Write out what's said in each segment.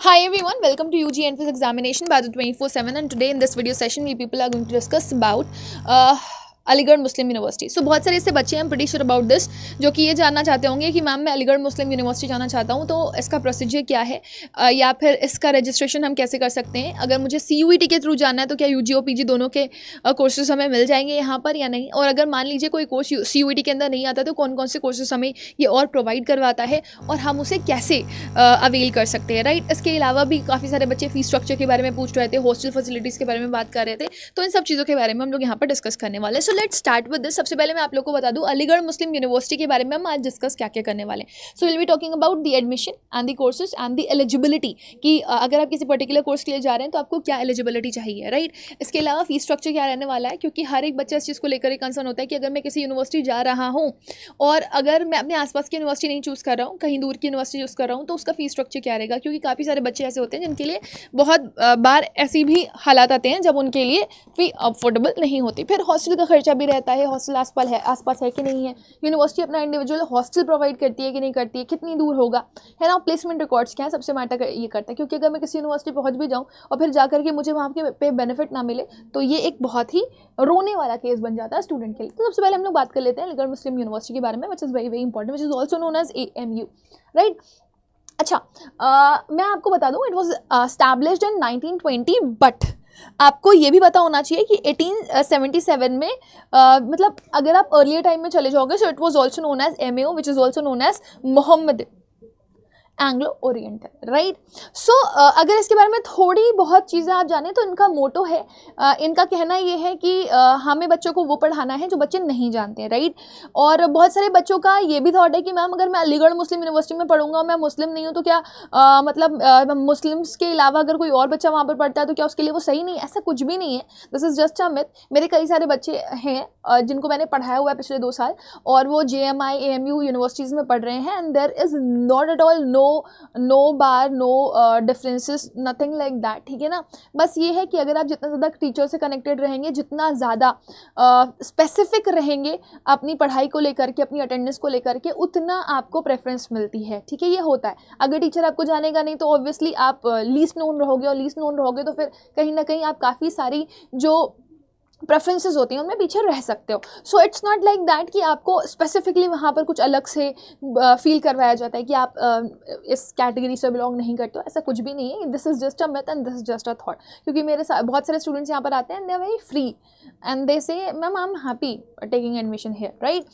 Hi everyone, welcome to UG NFIS examination by the 24/7 and today in this video session we people are going to discuss about Aligarh Muslim university. So बहुत सारे ऐसे बच्चे हैं pretty sure about this जो कि ये जानना चाहते होंगे कि मैम मैं अलीगढ़ मुस्लिम यूनिवर्सिटी जाना चाहता हूँ, तो इसका प्रोसीजर क्या है या फिर इसका रजिस्ट्रेशन हम कैसे कर सकते हैं। अगर मुझे CUET के थ्रू जाना है तो क्या UG और PG दोनों के कोर्सेज हमें मिल जाएंगे यहाँ पर या नहीं, और अगर मान लीजिए कोई कोर्स CUET के अंदर नहीं आता तो कौन कौन से कोर्सेज हमें ये और प्रोवाइड करवाता है और हम उसे कैसे अवेल कर सकते हैं, राइट। इसके अलावा भी काफ़ी सारे बच्चे फीस स्ट्रक्चर के बारे में पूछ रहे थे, हॉस्टल फैसिलिटीज़ के बारे में बात कर रहे थे, तो इन सब चीज़ों के बारे में हम लोग यहाँ पर डिस्कस करने वाले हैं। So let's start with this. सबसे पहले मैं आप लोग को बता दूं अलीगढ़ मुस्लिम यूनिवर्सिटी के बारे में हम आज डिस्कस क्या क्या करने वाले हैं। So will be talking about the admission and the courses and the eligibility कि अगर आप किसी पर्टिकुलर कोर्स के लिए जा रहे हैं तो आपको क्या एलिजिबिलिटी चाहिए, राइट। इसके अलावा फीस स्ट्रक्चर क्या रहने वाला है, क्योंकि हर एक बच्चा इस चीज़ को लेकर एक कंसर्न होता है कि अगर मैं किसी यूनिवर्सिटी जा रहा हूँ और अगर मैं अपने आसपास की यूनिवर्सिटी नहीं चूज़ कर रहा हूँ, कहीं दूर की यूनिवर्सिटी चूज़ कर रहा हूँ, तो उसका फीस स्ट्रक्चर क्या रहेगा, क्योंकि काफ़ी सारे बच्चे ऐसे होते हैं जिनके लिए बहुत बार ऐसी भी हालात आते हैं जब उनके लिए फी अफोर्डेबल नहीं होती। फिर हॉस्टल का खर्चा भी रहता है, हॉस्टल आसपास है कि नहीं है, यूनिवर्सिटी अपना इंडिविजुअल हॉस्टल प्रोवाइड करती है कि नहीं करती है, कितनी दूर होगा, है ना। प्लेसमेंट रिकॉर्ड्स क्या है, सबसे मैटर ये करता है, क्योंकि अगर मैं किसी यूनिवर्सिटी पहुंच भी जाऊं और फिर जाकर के मुझे वहाँ के पे बेनिफिट ना मिले तो ये एक बहुत ही रोने वाला केस बन जाता है स्टूडेंट के लिए। तो सबसे पहले हम लोग बात कर लेते हैं अलीगढ़ मुस्लिम यूनिवर्सिटी के बारे में, which is very very important, which is also known as AMU, right. अच्छा, मैं आपको बता दूं it was established in 1920, but आपको ये भी पता होना चाहिए कि 1877 में मतलब अगर आप अर्लियर टाइम में चले जाओगे, so it was also known as MAO, which is also known as Mohammad Anglo Oriental, right. So अगर इसके बारे में थोड़ी बहुत चीज़ें आप जानें तो इनका मोटो है, इनका कहना ये है कि हमें बच्चों को वो पढ़ाना है जो बच्चे नहीं जानते हैं, राइट। और बहुत सारे बच्चों का ये भी थॉट है कि मैम अगर मैं अलीगढ़ मुस्लिम यूनिवर्सिटी में पढ़ूंगा और मैं मुस्लिम नहीं हूँ तो क्या मतलब मुस्लिम्स के अलावा अगर कोई और बच्चा वहाँ पर पढ़ता है तो क्या उसके लिए वो सही नहीं है। ऐसा कुछ भी नहीं है, this is just a myth. मेरे कई सारे बच्चे हैं जिनको मैंने पढ़ाया हुआ है पिछले 2 साल, और वो JMI AMU यूनिवर्सिटीज़ में पढ़ रहे हैं, and there is not at all no bar, no differences, nothing like that, ठीक है ना। बस ये है कि अगर आप जितना ज़्यादा टीचर से कनेक्टेड रहेंगे, जितना ज़्यादा स्पेसिफिक रहेंगे अपनी पढ़ाई को लेकर के, अपनी अटेंडेंस को लेकर के, उतना आपको प्रेफरेंस मिलती है, ठीक है। ये होता है, अगर टीचर आपको जानेगा नहीं तो ऑब्वियसली आप लीस्ट नोन रहोगे, और लीस्ट नोन रहोगे तो फिर कहीं ना कहीं आप काफ़ी सारी जो प्रेफरेंसेस होती हैं उनमें पीछे रह सकते हो। So it's not like that कि आपको स्पेसिफिकली वहाँ पर कुछ अलग से फील करवाया जाता है कि आप इस कैटेगरी से बिलोंग नहीं करते हो, ऐसा कुछ भी नहीं है। This is just a myth and this is just a thought, क्योंकि मेरे साथ बहुत सारे स्टूडेंट्स यहाँ पर आते हैं and they are very free and they say ma'am I am happy taking admission here, right.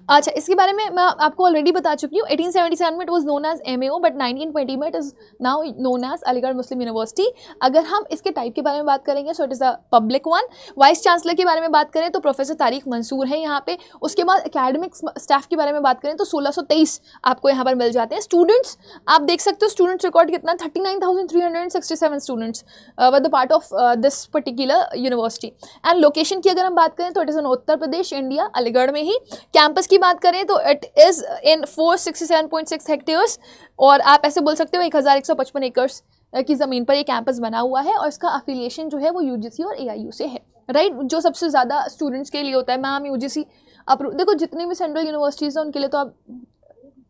अच्छा, इसके बारे में मैं आपको ऑलरेडी बता चुकी हूँ। 1877 में it was known as MAO, but 1920 में it is now known as Aligarh Muslim University. अगर हम इसके टाइप के बारे में बात करेंगे so it is a public one. Vice chancellor के बारे में बात करें तो प्रोफेसर तारिक मंसूर है यहाँ पे। उसके बाद एकेडमिक स्टाफ के बारे में बात करें तो 1623 आपको यहाँ पर मिल जाते हैं। स्टूडेंट्स आप देख सकते हो, स्टूडेंट्स रिकॉर्ड कितना, 39,367 students with the part of this particular university. And location की अगर हम बात करें तो it is in Uttar Pradesh, India, Aligarh में ही। कैंपस की बात करें तो इट इज़ इन 467.6 हेक्टेयर्स, और आप ऐसे बोल सकते हो 1155 एकर्स की ज़मीन पर ये कैंपस बना हुआ है, और इसका अफिलिएशन जो है वो UGC और AIU से है, राइट। जो सबसे ज़्यादा स्टूडेंट्स के लिए होता है, मैम UGC अप्रूव, देखो जितनी भी सेंट्रल यूनिवर्सिटीज़ हैं उनके लिए तो आप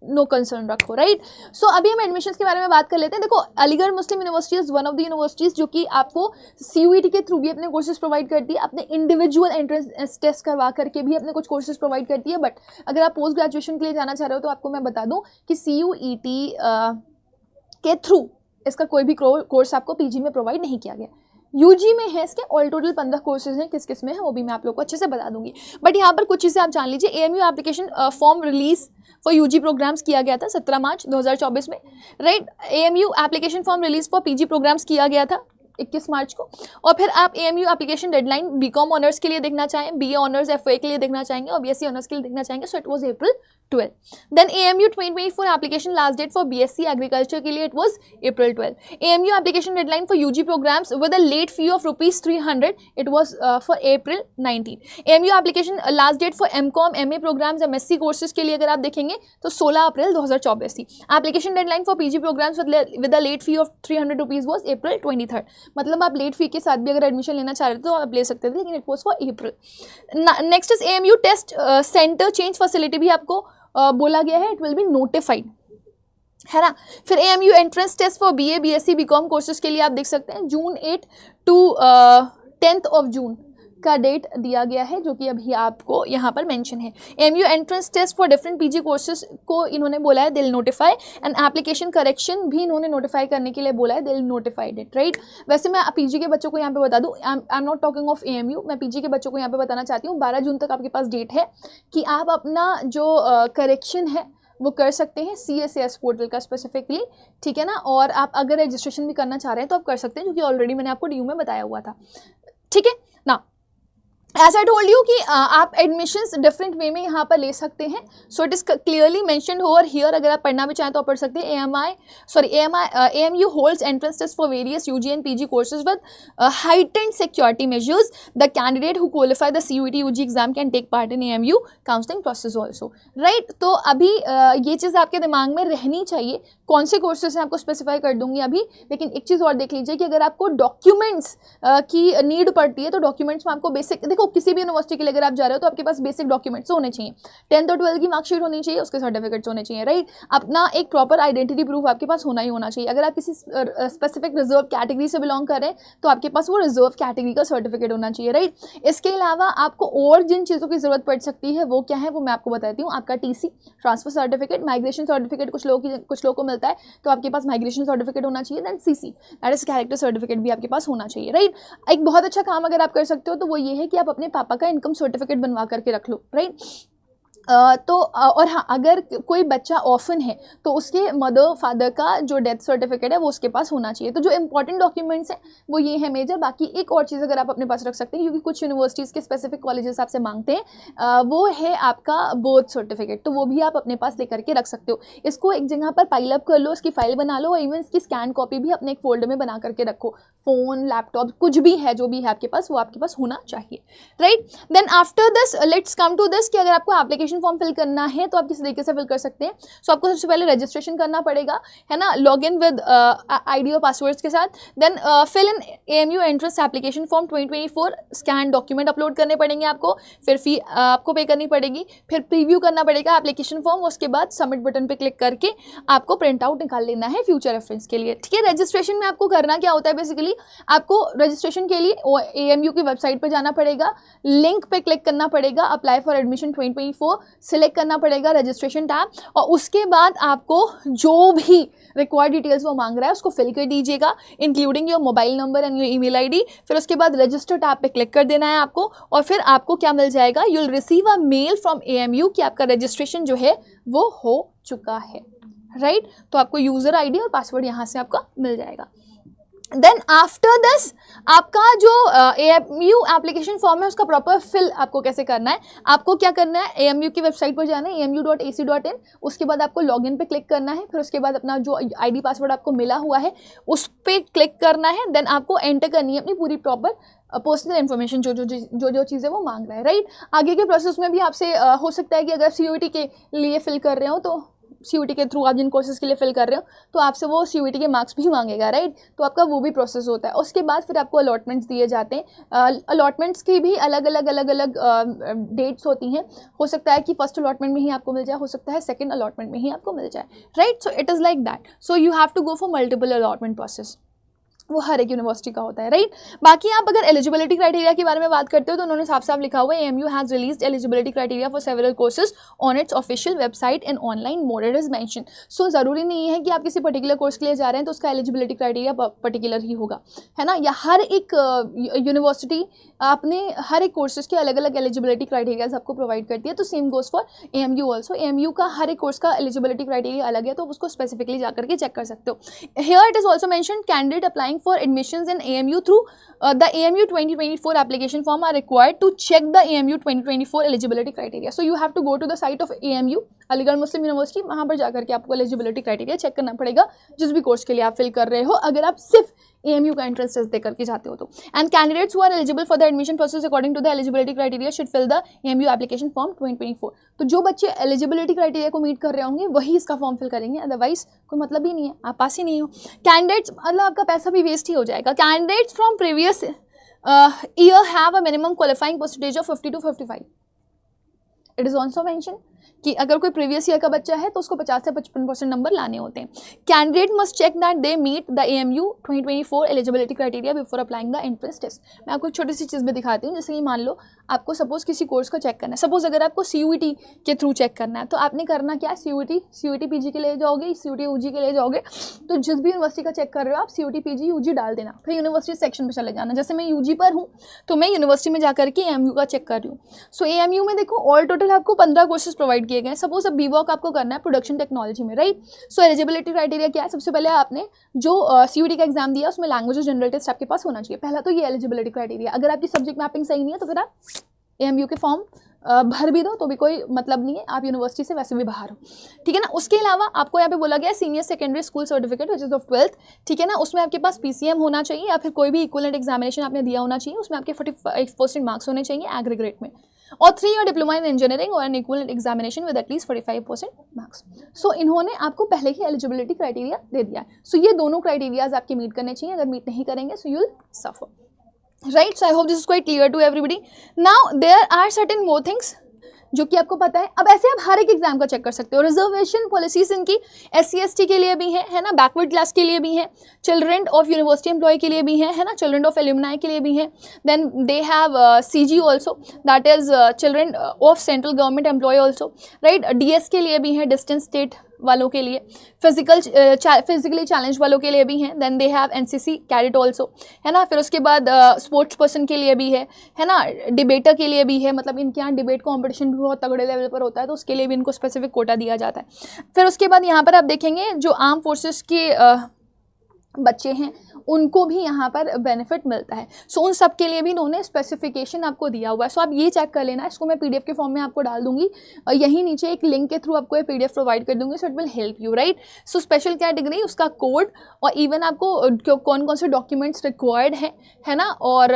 नो कंसर्न रखो, राइट। सो अभी हम एडमिशन्स के बारे में बात कर लेते हैं। देखो Aligarh Muslim university is one of the universities जो कि आपको CUET के थ्रू भी अपने कोर्सेज प्रोवाइड करती है, अपने इंडिविजुअल एंट्रेंस टेस्ट करवा करके भी अपने कुछ कोर्सेज प्रोवाइड करती है। बट अगर आप पोस्ट ग्रेजुएशन के लिए जाना चाह रहे हो तो आपको मैं बता दूँ कि CUET के थ्रू इसका कोई भी कोर्स आपको PG में प्रोवाइड नहीं किया गया। UG में है इसके ऑल टोटल 15 कोर्सेज हैं, किस किस में है वो भी मैं आप लोग को अच्छे से बता दूंगी। बट यहाँ पर कुछ चीज़ें आप जान लीजिए। AMU application form release for UG programmes किया गया था 17 मार्च 2024 में, right. AMU application form release for PG programmes किया गया था 21 मार्च को। और फिर आप AMU application deadline BCom honours के लिए देखना चाहें, BA ऑनर्स FA के लिए देखना चाहेंगे, और BSc ऑनर्स के लिए देखना चाहेंगे, so it was April 12। Then AMU 2024 application last date for BSc agriculture के लिए it was April 12। AMU application deadline for UG programmes with a late fee of ₹300 it was for April 19। AMU application last date for MCom MA programmes MSc courses के लिए अगर आप देखेंगे तो 16 April 2024 थी। Application deadline for PG programmes with a late fee of ₹300 was April 23। मतलब आप late fee के साथ भी अगर एडमिशन लेना चाह रहे थे तो आप ले सकते थे, लेकिन it was for April। Next is AMU test centre change facility भी आपको बोला गया है, इट विल बी नोटिफाइड। है ना। फिर AMU entrance test for BA BSc BCom courses के लिए आप देख सकते हैं जून 8 टू 10th ऑफ जून का डेट दिया गया है, जो कि अभी आपको यहाँ पर मेंशन है। AMU entrance test for different PG courses को इन्होंने बोला है दिल नोटिफाई, एंड एप्लीकेशन करेक्शन भी इन्होंने नोटिफाई करने के लिए बोला है, दिल नोटिफाइड इट, राइट। वैसे मैं PG के बच्चों को यहाँ पे बता दूँ, I am not talking of AMU, मैं PG के बच्चों को यहाँ पे बताना चाहती हूँ 12 जून तक आपके पास डेट है कि आप अपना जो करेक्शन है वो कर सकते हैं CSAS पोर्टल का स्पेसिफिकली, ठीक है ना। और आप अगर रजिस्ट्रेशन भी करना चाह रहे हैं तो आप कर सकते हैं, जो कि ऑलरेडी मैंने आपको DU में बताया हुआ था, ठीक है ना। एज आई टोल्ड यू कि आप एडमिशन्स डिफरेंट वे में यहाँ पर ले सकते हैं, सो it is clearly mentioned over here. अगर आप पढ़ना भी चाहें तो आप पढ़ सकते हैं। AMU holds entrance test for various UG and PG courses with heightened security measures. The candidate who qualify the CUET UG exam can take part in AMU counseling process also, right। तो अभी ये चीज़ आपके दिमाग में रहनी चाहिए। कौन से कोर्सेज हैं आपको स्पेसिफाई कर दूंगी अभी, लेकिन एक चीज़ और देख लीजिए कि अगर आपको डॉक्यूमेंट्स की नीड पड़ती है तो डॉक्यूमेंट्स में आपको बेसिक, देखो किसी भी यूनिवर्सिटी के लिए अगर आप जा रहे हो तो आपके पास बेसिक डॉक्यूमेंट्स होने चाहिए। 10th और 12th की मार्कशीट होनी चाहिए, उसके सर्टिफिकेट्स होने चाहिए, राइट। अपना एक प्रॉपर आइडेंटिटी प्रूफ आपके पास होना ही होना चाहिए। अगर आप किसी स्पेसिफिक रिजर्व कैटेगरी से बिलोंग कर रहे हैं तो आपके पास वो रिजर्व कैटेगरी का सर्टिफिकेट होना चाहिए, राइट। इसके अलावा आपको और जिन चीज़ों की ज़रूरत पड़ सकती है वो क्या है, वो मैं आपको बताती हूँ। आपका TC, transfer certificate, migration certificate कुछ लोगों को मिलता है, तो आपके पास माइग्रेशन सर्टिफिकेट होना चाहिए। Then CC, that is character certificate भी आपके पास होना चाहिए, राइट। एक बहुत अच्छा काम अगर आप कर सकते हो तो वो ये है कि आप अपने पापा का इनकम सर्टिफिकेट बनवा करके रख लो, राइट। और हाँ, अगर कोई बच्चा ऑर्फन है तो उसके मदर फादर का जो डेथ सर्टिफिकेट है वो उसके पास होना चाहिए। तो जो इंपॉर्टेंट डॉक्यूमेंट्स हैं वो ये है मेजर। बाकी एक और चीज़ अगर आप अपने पास रख सकते हैं, क्योंकि कुछ यूनिवर्सिटीज़ के स्पेसिफिक कॉलेजेस आपसे मांगते हैं, वो है आपका बर्थ सर्टिफिकेट, तो वो भी आप अपने पास लेकर के रख सकते हो। इसको एक जगह पर पाइल अप कर लो, इसकी फाइल बना लो, और इवन इसकी स्कैन कॉपी भी अपने एक फोल्डर में बना करके रखो। फ़ोन, लैपटॉप, कुछ भी है, जो भी है आपके पास, वो आपके पास होना चाहिए, right. Then after this let's come to this कि अगर आपको एप्लीकेशन फॉर्म फिल करना है तो आप किस तरीके से फिल कर सकते हैं। सो आपको सबसे पहले रजिस्ट्रेशन करना पड़ेगा, है ना, लॉग इन विद ID और पासवर्ड्स के साथ। Then fill in AMU entrance application form 2024, scan document upload करने पड़ेंगे आपको, फिर फी आपको पे करनी पड़ेगी, फिर प्रीव्यू करना पड़ेगा एप्लीकेशन फॉर्म, उसके बाद सबमिट बटन पे क्लिक करके आपको प्रिंट आउट निकाल लेना है फ्यूचर रेफरेंस के लिए, ठीक है। रजिस्ट्रेशन में आपको करना क्या होता है, बेसिकली आपको रजिस्ट्रेशन के लिए AMU की वेबसाइट पर जाना पड़ेगा, लिंक पे क्लिक करना पड़ेगा, अप्लाई फॉर एडमिशन 2024 सिलेक्ट करना पड़ेगा, रजिस्ट्रेशन टैब, और उसके बाद आपको जो भी रिक्वायर्ड डिटेल्स वो मांग रहा है उसको फिल कर दीजिएगा, including your mobile number and your email ID। फिर उसके बाद रजिस्टर टैब पे क्लिक कर देना है आपको, और फिर आपको क्या मिल जाएगा, you will receive a mail from AMU कि आपका रजिस्ट्रेशन जो है वो हो चुका है, राइट। तो आपको यूज़र ID और पासवर्ड यहाँ से आपका मिल जाएगा। देन आफ्टर दिस आपका जो AMU एप्लीकेशन फॉर्म है उसका प्रॉपर फिल आपको कैसे करना है, आपको क्या करना है, AMU की वेबसाइट पर जाना है amu.ac.in, उसके बाद आपको लॉगिन पे क्लिक करना है, फिर उसके बाद अपना जो ID पासवर्ड आपको मिला हुआ है उस पर क्लिक करना है। देन आपको एंटर करनी है अपनी पूरी प्रॉपर पर्सनल इन्फॉर्मेशन, जो चीज़ें वो मांग रहा है, राइट। आगे के प्रोसेस में भी आपसे हो सकता है कि अगर CUET के लिए फिल कर रहे हो तो CUET के थ्रू आप जिन कोर्सेज के लिए फिल कर रहे हो तो आपसे वो CUET के मार्क्स भी मांगेगा, राइट। तो आपका वो भी प्रोसेस होता है। उसके बाद फिर आपको अलॉटमेंट्स दिए जाते हैं। अलॉटमेंट्स की भी अलग अलग डेट्स होती हैं। हो सकता है कि फर्स्ट अलॉटमेंट में ही आपको मिल जाए, हो सकता है सेकंड अलॉटमेंट में ही आपको मिल जाए, right. So it is like that. So you have to go for multiple allotment process, वो हर एक यूनिवर्सिटी का होता है, राइट। बाकी आप अगर एलिजिबिलिटी क्राइटेरिया के बारे में बात करते हो तो उन्होंने साफ साफ लिखा हुआ है, AMU has released eligibility criteria for several courses on its official website in online mode, it is mention. So ज़रूरी नहीं है कि आप किसी पर्टिकुलर कोर्स के लिए जा रहे हैं तो उसका एलिजिबिलिटी क्राइटेरिया पर्टिकुलर ही होगा, है ना। या हर एक यूनिवर्सिटी अपने हर एक कोर्सेज के अलग अलग एलिजिबिलिटी क्राइटेरियाज आपको प्रोवाइड करती है। तो same goes for AMU also. AMU का हर एक कोर्स का एलिजिबिलिटी क्राइटेरिया अलग है, तो आप उसको स्पेसिफिकली जाकर के चेक कर सकते हो। Here it is also mention candidate applying for admissions in AMU through the AMU 2024 application form are required to check the AMU 2024 eligibility criteria. So you have to go to the site of AMU, Aligarh Muslim university, वहाँ पर जाकर के आपको eligibility criteria check करना पड़ेगा जिस भी course के लिए आप फिल कर रहे हो, अगर आप सिर्फ AMU का एंट्रेंस टेस्ट दे करके जाते हो तो। And candidates who are eligible for the admission process according to the eligibility criteria should fill the AMU application form 2024। तो जो बच्चे एलिजिबिलिटी क्राइटेरिया को मीट कर रहे होंगे वही इसका फॉर्म फिल करेंगे, अदरवाइज कोई मतलब ही नहीं है, आप पास ही नहीं हो। कैंडिडेट्स, मतलब आपका पैसा भी वेस्ट ही हो जाएगा। Candidates from previous year have a minimum qualifying percentage of 50 to 55। It is also mentioned कि अगर कोई प्रीवियस ईयर का बच्चा है तो उसको 50 से 55% नंबर लाने होते हैं। Candidate must check that they meet the AMU 2024 eligibility criteria before applying the entrance test. मैं आपको एक छोटी सी चीज़ भी दिखाती हूँ। जैसे कि मान लो आपको सपोज किसी कोर्स को चेक करना है, सपोज अगर आपको CUET के थ्रू चेक करना है तो आपने करना क्या है, CUET PG के लिए जाओगे, CUET UG के लिए जाओगे, तो जिस भी यूनिवर्सिटी का चेक कर रहे हो आप CUET PG UG डाल देना, फिर यूनिवर्सिटी सेक्शन पर चले जाना। जैसे मैं UG पर हूँ तो मैं यूनिवर्सिटी में जाकर के AMU का चेक कर रही हूँ। सो AMU में देखो ऑल टोटल आपको 15 कोर्सेज प्रोवाइड किए गए हैं। सपोज अब BVOC आपको करना है प्रोडक्शन टेक्नोलॉजी में, राइट। सो एलिजिबिलिटी क्राइटेरिया क्या है, सबसे पहले आपने जो CUET का एग्जाम दिया उसमें लैंग्वेज जनरल टेस्ट आपके पास होना चाहिए। पहला तो ये एलिजिबिलिटी क्राइटेरिया। अगर आपकी सब्जेक्ट मैपिंग सही नहीं है तो फिर आप AMU के फॉर्म भर भी दो तो भी कोई मतलब नहीं है, आप यूनिवर्सिटी से वैसे भी बाहर हो, ठीक है ना। उसके अलावा आपको यहाँ पे बोला गया है senior secondary school certificate which is of 12th, ठीक है ना। उसमें आपके पास PCM होना चाहिए या फिर कोई भी इक्विवेलेंट एग्जामिनेशन आपने दिया होना चाहिए, उसमें आपके 45% मार्क्स होने चाहिए एग्रीगेट में, और 3 ईयर डिप्लोमा इन इंजीनियरिंग और an equivalent examination with at least 45% marks. So इन्होंने आपको पहले ही एलिजिबिलिटी क्राइटेरिया दे दिया है। सो ये दोनों क्राइटेरियाज आपके मीट करने चाहिए, अगर मीट नहीं करेंगे so you will suffer, right. So I hope this is quite clear to everybody. Now there are certain more things जो कि आपको पता है। अब ऐसे आप हर एक एग्जाम का चेक कर सकते हो। रिजर्वेशन पॉलिसीज इनकी SC ST के लिए भी है ना, बैकवर्ड क्लास के लिए भी है, चिल्ड्रन ऑफ यूनिवर्सिटी एम्प्लॉय के लिए भी है ना, चिल्ड्रन ऑफ एल्यूमनाई के लिए भी है। Then they have CG also, that is children of central government employ also, right. DS के लिए भी है, डिस्टेंस स्टेट वालों के लिए, फिजिकली चैलेंज वालों के लिए भी हैं। Then they have NCC cadet also, है ना। फिर उसके बाद स्पोर्ट्स पर्सन के लिए भी है ना, डिबेटर के लिए भी है, मतलब इनके यहाँ डिबेट कॉम्पिटिशन भी बहुत तगड़े लेवल पर होता है तो उसके लिए भी इनको स्पेसिफिक कोटा दिया जाता है। फिर उसके बाद यहाँ पर आप देखेंगे जो आर्म फोर्सेस के बच्चे हैं उनको भी यहाँ पर बेनिफिट मिलता है। सो उन सब के लिए भी इन्होंने स्पेसिफिकेशन आपको दिया हुआ है। सो आप ये चेक कर लेना, इसको मैं PDF के फॉर्म में आपको डाल दूंगी, यहीं नीचे एक लिंक के थ्रू आपको ये PDF प्रोवाइड कर दूंगी, so it will help you, right. So special category, उसका कोड, और इवन आपको कौन कौन से डॉक्यूमेंट्स रिक्वायर्ड है ना, और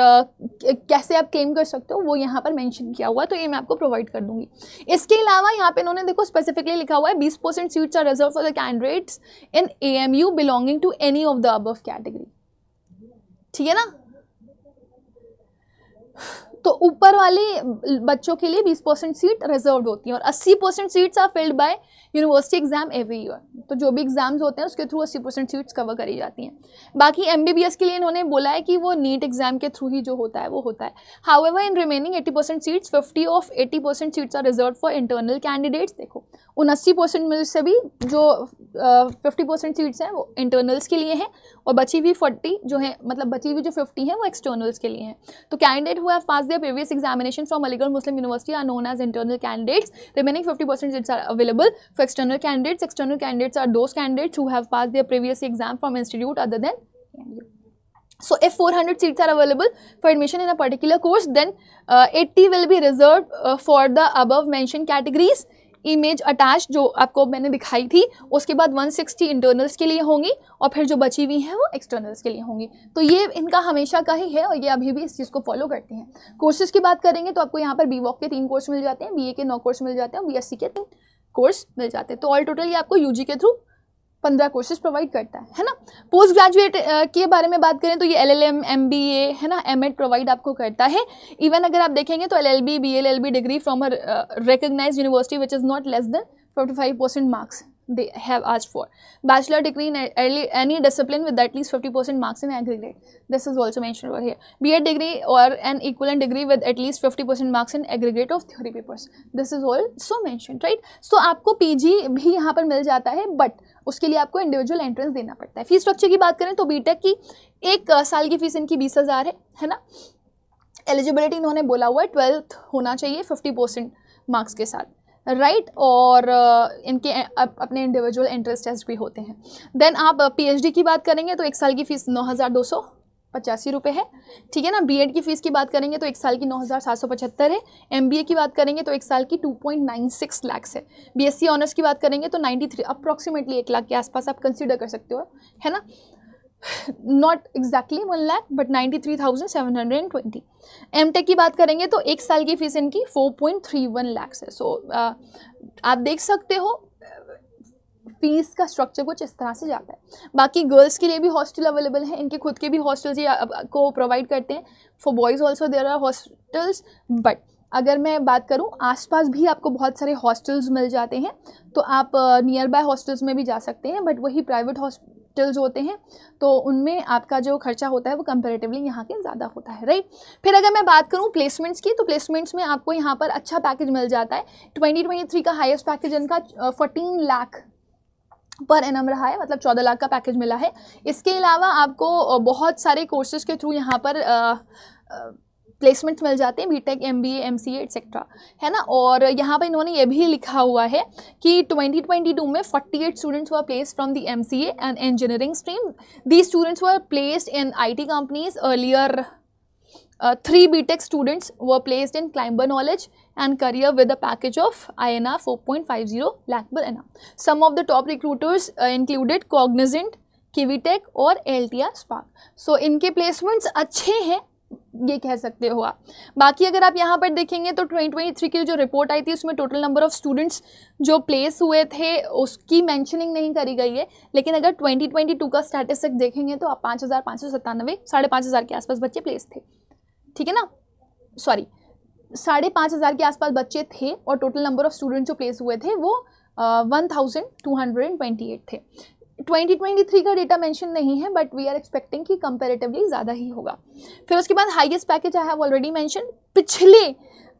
कैसे आप क्लेम कर सकते हो वो यहाँ पर मैंशन किया हुआ है, तो ये मैं आपको प्रोवाइड कर दूंगी। इसके अलावा यहाँ पे इन्होंने देखो स्पेसिफिकली लिखा हुआ है 20% seats are reserve for the candidates in AMU belonging to any of the above category, ठीक है ना। तो ऊपर वाले बच्चों के लिए 20% सीट रिजर्व्ड होती हैं और 80% seats are filled by university exam every year. तो जो भी एग्जाम्स होते हैं उसके थ्रू 80% सीट्स कवर करी जाती हैं। बाकी MBBS के लिए इन्होंने बोला है कि वो नीट एग्जाम के थ्रू ही जो होता है वो होता है। However in remaining 80% seats 50 of 80% seats are reserve for internal candidates. देखो 79% में से भी जो 50% सीट्स हैं वो इंटरनल्स के लिए हैं और बची हुई 40 जो है, मतलब बची हुई जो 50 हैं वो एक्सटर्नल्स के लिए हैं। तो candidate who have passed their previous examination from Aligarh Muslim University are known as internal candidates. Remaining 50% seats are available for external candidates. External candidates are those candidates who have passed their previous exam from institute other than AMU. So if 400 seats are available for admission in a particular course, then 80 will be reserved for the above mentioned categories. Image attach जो आपको मैंने दिखाई थी, उसके बाद 160 internals के लिए होंगी और फिर जो बची हुई हैं वो एक्सटर्नल्स के लिए होंगी। तो ये इनका हमेशा का ही है और ये अभी भी इस चीज़ को फॉलो करते हैं। कोर्सेज की बात करेंगे तो आपको यहाँ पर BVOC के 3 कोर्स मिल जाते हैं, BA के 9 कोर्स मिल जाते हैं और BSc के 3 कोर्स मिल जाते हैं। तो ऑल टोटल ये आपको UG के थ्रू 15 कोर्सेज प्रोवाइड करता है ना। पोस्ट ग्रेजुएट के बारे में बात करें तो ये LLM MBA है ना, M.Ed प्रोवाइड आपको करता है। इवन अगर आप देखेंगे तो LLB BLLB degree from a recognised university which is not less than 45% marks they have asked for. Bachelor degree in any discipline with at least 50% marks in aggregate. This is also mentioned over here. B.Ed degree or an equivalent degree with at least 50% marks in aggregate of theory papers. This is also mentioned, right? So आपको PG भी यहाँ पर मिल जाता है, but उसके लिए आपको individual entrance देना पड़ता है। फीस स्ट्रक्चर की बात करें तो BTech की 1 साल की फीस इनकी 20,000 है ना। एलिजिबिलिटी इन्होंने बोला हुआ है 12th होना चाहिए 50% मार्क्स के साथ, राइट। और इनके अपने इंडिविजुअल एंट्रेंस टेस्ट भी होते हैं। देन आप PhD की बात करेंगे तो 1 साल की फ़ीस 9,285 रुपये है, ठीक है ना। B.Ed की फ़ीस की बात करेंगे तो 1 साल की 9,775 है। MBA की बात करेंगे तो 1 साल की 2.96 लाख है। BSc ऑनर्स की बात करेंगे तो 93 अप्रॉक्सीमेटली 1 लाख के आसपास आप कंसिडर कर सकते हो, है ना। Not exactly 1 lakh but 93,720। M.Tech की बात करेंगे तो 1 साल की फीस इनकी 4.31 लाख है। सो आप देख सकते हो फीस का स्ट्रक्चर कुछ इस तरह से जाता है। बाकी गर्ल्स के लिए भी हॉस्टल अवेलेबल है, इनके खुद के भी हॉस्टल्स को प्रोवाइड करते हैं। For boys also there are hostels, but अगर मैं बात करूं, आसपास भी आपको बहुत सारे हॉस्टल्स मिल जाते हैं, तो आप नियर बाय हॉस्टल्स में भी जा सकते हैं, बट वही प्राइवेट हॉस्टल्स होते हैं तो उनमें आपका जो खर्चा होता है वो कंपैरेटिवली यहाँ के ज़्यादा होता है, राइट। फिर अगर मैं बात करूँ प्लेसमेंट्स की, तो प्लेसमेंट्स में आपको यहाँ पर अच्छा पैकेज मिल जाता है। 2023 का हाईएस्ट पैकेज इनका 14 लाख पर एनम रहा है, मतलब 14 लाख का पैकेज मिला है। इसके अलावा आपको बहुत सारे कोर्सेज के थ्रू यहाँ पर प्लेसमेंट्स मिल जाते हैं, बीटेक, एमबीए, एमसीए एटसेट्रा, है ना। और यहाँ पर इन्होंने ये भी लिखा हुआ है कि 2022 में 48 students were placed from the MCA and engineering stream. These students were placed in IT companies earlier. 3 BTech students were placed in Climber Knowledge and Career with a package of INR 4.50 lakh per annum. Some of the top recruiters included Cognizant, Kivitech और LTR Spark. So इनके placements अच्छे हैं, ये कह सकते हो आप। बाकी अगर आप यहाँ पर देखेंगे तो 2023 की जो रिपोर्ट आई थी उसमें टोटल नंबर ऑफ स्टूडेंट्स जो प्लेस हुए थे उसकी मेंशनिंग नहीं करी गई है, लेकिन अगर 2022 का स्टैटिस्टिक देखेंगे तो आप 5,597, 5,500 के आसपास बच्चे प्लेस थे, ठीक है ना, सॉरी 5,500 के आसपास बच्चे थे और टोटल नंबर ऑफ स्टूडेंट जो प्लेस हुए थे वो 1,228 थे। 2023 का डेटा मेंशन नहीं है, बट वी आर एक्सपेक्टिंग कि कंपैरेटिवली ज़्यादा ही होगा। फिर उसके बाद highest package I have already mention. पिछले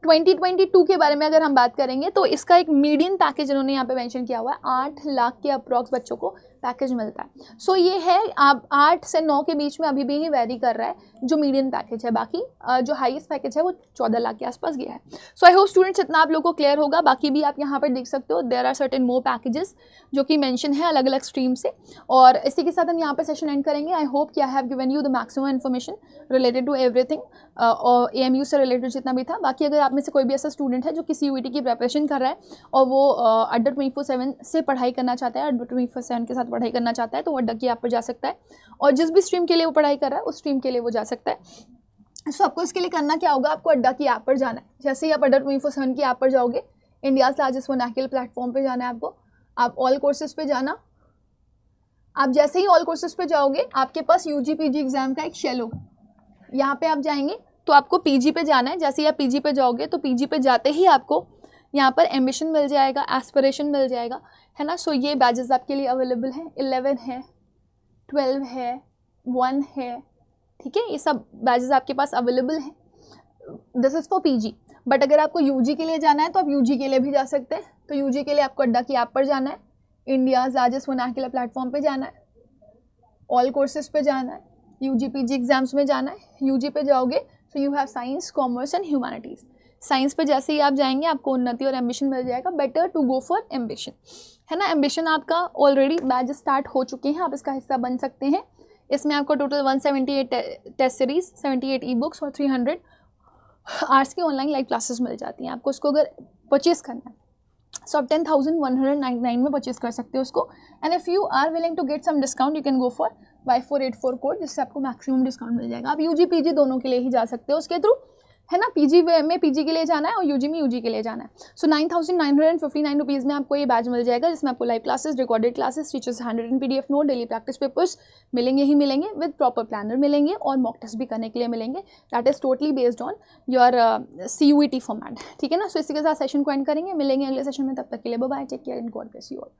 2022 के बारे में अगर हम बात करेंगे तो इसका एक मीडियन पैकेज इन्होंने यहाँ पे मेंशन किया हुआ है, 8 लाख के अप्रॉक्स बच्चों को पैकेज मिलता है। सो ये है, आप 8 से 9 के बीच में अभी भी ही वेरी कर रहा है जो मीडियन पैकेज है। बाकी जो हाईएस्ट पैकेज है वो 14 लाख के आसपास गया है। सो आई होप स्टूडेंट्स इतना आप लोगों को क्लियर होगा। बाकी भी आप यहाँ पर देख सकते हो, there are certain more packages जो कि मेंशन है अलग अलग स्ट्रीम से। और इसी के साथ हम यहाँ पर सेशन एंड करेंगे। आई होप कि I have given you the maximum information related to everything, और AMU से रिलेटेड जितना भी था। बाकी अगर आप में से कोई भी ऐसा स्टूडेंट है जो कि CUET की प्रिपरेशन कर रहा है और वो अड्डा 24/7 से पढ़ाई करना चाहता है, अड्डा 24/7 के साथ पढ़ाई करना चाहता है, तो वो अड्डा की ऐप पर जा सकता है और जिस भी स्ट्रीम के लिए वो पढ़ाई कर रहा है उस स्ट्रीम के लिए वो जा सकता है। सो आपको इसके लिए करना क्या होगा, आपको अड्डा की ऐप पर जाना है। जैसे ही आप अड्डा 24/7 की ऐप पर जाओगे, इंडियाज़ लार्जेस्ट वर्नाक्युलर प्लेटफॉर्म पे जाना है आपको। आप ऑल कोर्सेज पे जाना। आप जैसे ही ऑल कोर्सेज पे जाओगे आपके पास UG PG एग्जाम का एक शेल होगा, यहाँ पे आप जाएंगे तो आपको PG पे जाना है। जैसे ही आप PG पे जाओगे तो PG पे जाते ही आपको यहाँ पर एम्बिशन मिल जाएगा, एस्पिरेशन मिल जाएगा, है ना। सो ये बैचेस आपके लिए अवेलेबल हैं, 11 है, 12 है, 1 है, ठीक है, ये सब बैचेस आपके पास अवेलेबल हैं। This is for PG। But अगर आपको UG के लिए जाना है तो आप UG के लिए भी जा सकते हैं। तो UG के लिए आपको अड्डा की ऐप पर जाना है, इंडियाज़ लार्जेस्ट वर्नाक्युलर प्लेटफॉर्म पे जाना है, ऑल कोर्सेज पे जाना है, UG PG एग्जाम्स में जाना है। UG पे जाओगे तो you have science, commerce and humanities. Science पे जैसे ही आप जाएंगे आपको उन्नति और एम्बिशन मिल जाएगा। Better to go for ambition, है ना। एम्बिशन आपका ऑलरेडी बैच स्टार्ट हो चुके हैं, आप इसका हिस्सा बन सकते हैं। इसमें आपको टोटल 178 टेस्ट सीरीज, 78 ई-बुक्स और 300 आर्ट्स की ऑनलाइन लाइव क्लासेस मिल जाती हैं। आपको उसको अगर परचेज करना है सो आप 10,199 में परचेज कर सकते हो उसको। And if you are willing to get some discount you can go for Y484 code, जिससे आपको मैक्सिमम डिस्काउंट मिल जाएगा। आप UG PG दोनों के लिए ही जा सकते हो उसके थ्रू, है ना। PG में PG के लिए जाना है और UG में UG के लिए जाना है। सो 9,959 रुपीज़ में आपको ये बैच मिल जाएगा, जिसमें आपको live classes, recorded classes, teachers handwritten PDF note, daily practice papers मिलेंगे ही मिलेंगे, विद प्रॉपर प्लानर मिलेंगे और मॉक टेस्ट भी करने के लिए मिलेंगे। That is totally based on your CUET format, ठीक है ना। सो इसी के साथ सेशन को एंड करेंगे, मिलेंगे अगले सेशन में। तब तक के लिए bye bye, take care and God bless you all.